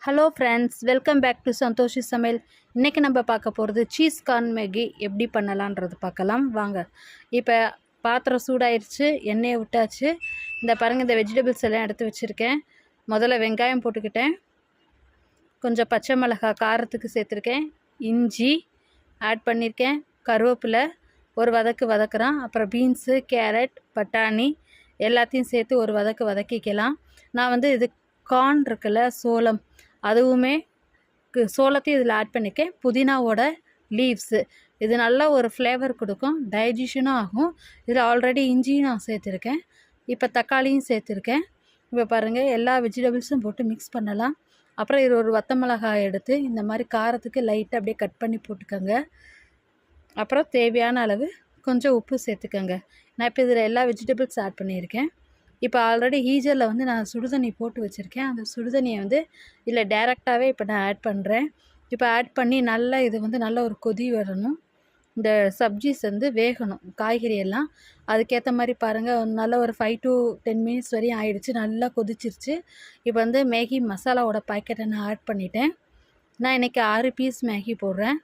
Hello friends, welcome back to Santhoshi சமையல். இன்றைக்கி நம்ம பார்க்க போகிறது சீஸ் கார்ன் மேகி எப்படி பண்ணலான்றது பார்க்கலாம் வாங்க. இப்போ பாத்திரம் சூடாயிருச்சு, எண்ணெயை விட்டாச்சு. இந்த பாருங்கள், இந்த வெஜிடபிள்ஸ் எல்லாம் எடுத்து வச்சுருக்கேன். முதல்ல வெங்காயம் போட்டுக்கிட்டேன், கொஞ்சம் பச்சை மிளகாய் காரத்துக்கு சேர்த்துருக்கேன், இஞ்சி ஆட் பண்ணியிருக்கேன், கருவேப்பிலை ஒரு வதக்குறேன். அப்புறம் பீன்ஸு, கேரட், பட்டாணி எல்லாத்தையும் சேர்த்து ஒரு வதக்கிக்கலாம். நான் வந்து இது கார்ன் இருக்குல்ல, சோளம், அதுவுமே சோளத்தையும் இதில் ஆட் பண்ணிக்கேன். புதினாவோட லீவ்ஸு, இது நல்ல ஒரு ஃப்ளேவர் கொடுக்கும், டைஜஷனும் ஆகும். இதில் ஆல்ரெடி இஞ்சியும் நான் சேர்த்துருக்கேன், இப்போ தக்காளியும் சேர்த்துருக்கேன். இப்போ பாருங்கள், எல்லா வெஜிடபிள்ஸும் போட்டு மிக்ஸ் பண்ணலாம். அப்புறம் இது ஒரு வத்த மிளகாய் எடுத்து இந்த மாதிரி காரத்துக்கு லைட்டாக அப்படியே கட் பண்ணி போட்டுக்கோங்க. அப்புறம் தேவையான அளவு கொஞ்சம் உப்பு சேர்த்துக்கோங்க. நான் இப்போ இதில் எல்லா வெஜிடபிள்ஸ் ஆட் பண்ணியிருக்கேன். இப்போ ஆல்ரெடி ஹீஜரில் வந்து நான் சுடுதண்ணி போட்டு வச்சுருக்கேன். அந்த சுடுதண்ணியை வந்து இதில் டேரெக்டாகவே இப்போ நான் ஆட் பண்ணுறேன். இப்போ ஆட் பண்ணி நல்லா இது வந்து நல்ல ஒரு கொதி வரணும். இந்த சப்ஜிஸ் வந்து வேகணும், காய்கறி எல்லாம். அதுக்கேற்ற மாதிரி பாருங்கள், நல்ல ஒரு 5 to 10 மினிட்ஸ் வரையும் ஆயிடுச்சு, நல்லா கொதிச்சிருச்சு. இப்போ வந்து மேகி மசாலாவோட பாக்கெட்டை நான் ஆட் பண்ணிட்டேன். நான் இன்றைக்கி 6 பீஸ் மேகி போடுறேன்.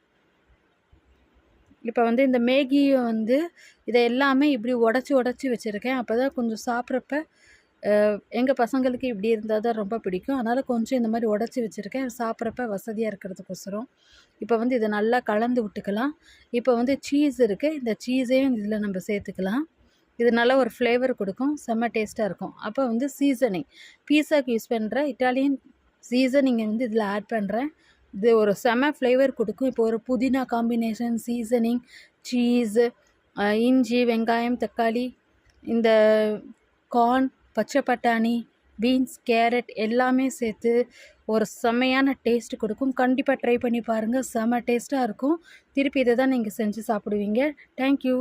இப்போ வந்து இந்த மேகியை வந்து இதை எல்லாமே இப்படி உடச்சி வச்சுருக்கேன். அப்போ தான் கொஞ்சம் சாப்பிட்றப்ப எங்கள் பசங்களுக்கு இப்படி இருந்தால் தான் ரொம்ப பிடிக்கும். அதனால் கொஞ்சம் இந்த மாதிரி உடச்சி வச்சுருக்கேன், சாப்பிட்றப்ப வசதியாக இருக்கிறதுக்கோசரம். இப்போ வந்து இதை நல்லா கலந்து விட்டுக்கலாம். இப்போ வந்து சீஸ் இருக்குது, இந்த சீஸையும் இதில் நம்ம சேர்த்துக்கலாம். இது நல்ல ஒரு ஃப்ளேவர் கொடுக்கும், செம்ம டேஸ்ட்டாக இருக்கும். அப்போ வந்து சீசனிங், பீஸாக்கு யூஸ் பண்ணுற இட்டாலியன் சீசனிங்கை வந்து இதில் ஆட் பண்ணுறேன். இது ஒரு செம ஃப்ளேவர் கொடுக்கும். இப்போ ஒரு புதினா காம்பினேஷன், சீசனிங், சீஸு, இஞ்சி, வெங்காயம், தக்காளி, இந்த கார்ன், பச்சை பட்டாணி, பீன்ஸ், கேரட் எல்லாமே சேர்த்து ஒரு செம்மையான டேஸ்ட் கொடுக்கும். கண்டிப்பாக ட்ரை பண்ணி பாருங்கள், செம்ம டேஸ்ட்டாக இருக்கும். திருப்பி இதை தான் நீங்கள் செஞ்சு சாப்பிடுவீங்க. தேங்க்யூ.